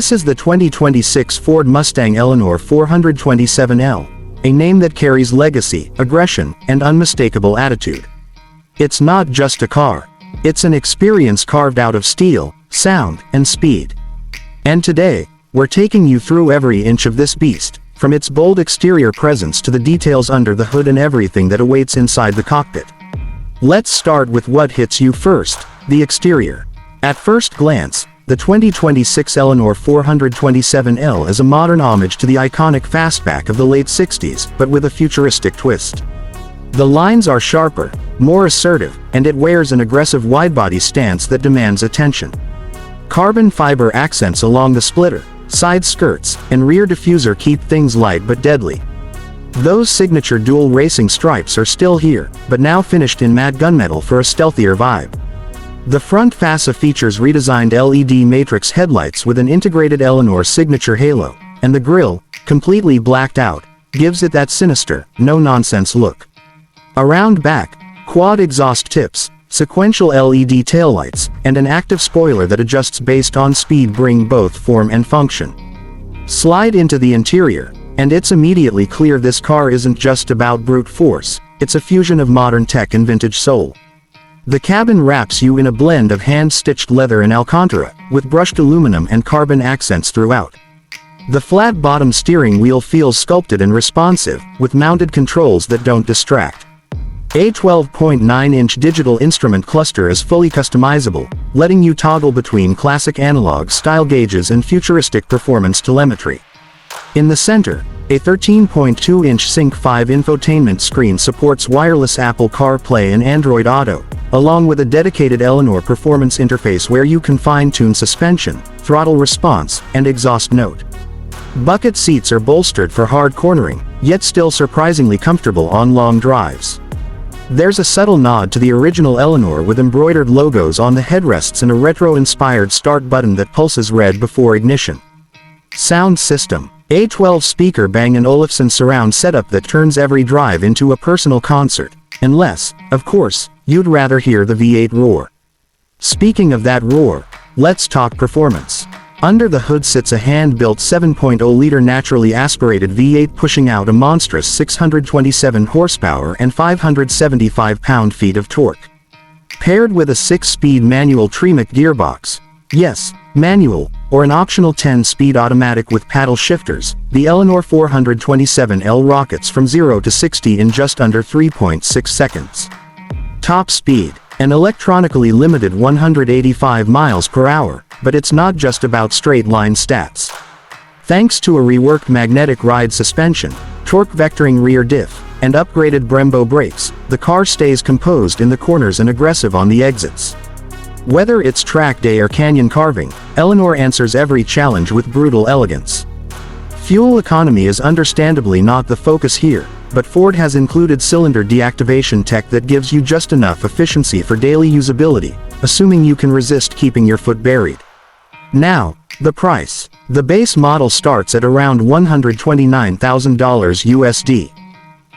This is the 2026 Ford Mustang Eleanor 427L, a name that carries legacy, aggression, and unmistakable attitude. It's not just a car. It's an experience carved out of steel, sound, and speed. And today, we're taking you through every inch of this beast, from its bold exterior presence to the details under the hood and everything that awaits inside the cockpit. Let's start with what hits you first, the exterior. At first glance, the 2026 Eleanor 427L is a modern homage to the iconic fastback of the late 60s, but with a futuristic twist. The lines are sharper, more assertive, and it wears an aggressive widebody stance that demands attention. Carbon fiber accents along the splitter, side skirts, and rear diffuser keep things light but deadly. Those signature dual racing stripes are still here, but now finished in matte gunmetal for a stealthier vibe. The front fascia features redesigned LED matrix headlights with an integrated Eleanor signature halo, and the grille, completely blacked out, gives it that sinister, no-nonsense look. Around back, quad exhaust tips, sequential LED taillights, and an active spoiler that adjusts based on speed bring both form and function. Slide into the interior, and it's immediately clear this car isn't just about brute force, it's a fusion of modern tech and vintage soul. The cabin wraps you in a blend of hand-stitched leather and Alcantara, with brushed aluminum and carbon accents throughout. The flat-bottom steering wheel feels sculpted and responsive, with mounted controls that don't distract. A 12.9-inch digital instrument cluster is fully customizable, letting you toggle between classic analog-style gauges and futuristic performance telemetry. In the center, a 13.2-inch Sync 5 infotainment screen supports wireless Apple CarPlay and Android Auto, along with a dedicated Eleanor performance interface where you can fine-tune suspension, throttle response, and exhaust note. Bucket seats are bolstered for hard cornering, yet still surprisingly comfortable on long drives. There's a subtle nod to the original Eleanor with embroidered logos on the headrests and a retro-inspired start button that pulses red before ignition. Sound system. A 12-speaker Bang & Olufsen surround setup that turns every drive into a personal concert, unless, of course, you'd rather hear the V8 roar. Speaking of that roar, let's talk performance. Under the hood sits a hand-built 7.0-liter naturally aspirated V8 pushing out a monstrous 627 horsepower and 575 pound-feet of torque. Paired with a 6-speed manual Tremec gearbox, yes, manual, or an optional 10-speed automatic with paddle shifters, the Eleanor 427L rockets from 0 to 60 in just under 3.6 seconds. Top speed, an electronically limited 185 miles per hour, but it's not just about straight-line stats. Thanks to a reworked magnetic ride suspension, torque vectoring rear diff, and upgraded Brembo brakes, the car stays composed in the corners and aggressive on the exits. Whether it's track day or canyon carving, Eleanor answers every challenge with brutal elegance. Fuel economy is understandably not the focus here, but Ford has included cylinder deactivation tech that gives you just enough efficiency for daily usability, assuming you can resist keeping your foot buried. Now, the price. The base model starts at around $129,000 USD.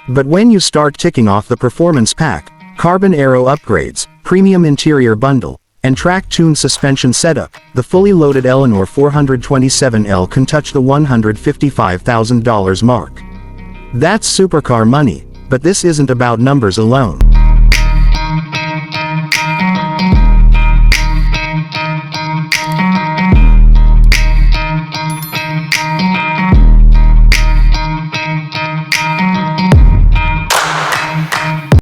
But when you start ticking off the performance pack, carbon aero upgrades, premium interior bundle, and track-tuned suspension setup, the fully loaded Eleanor 427L can touch the $155,000 mark. That's supercar money, but this isn't about numbers alone.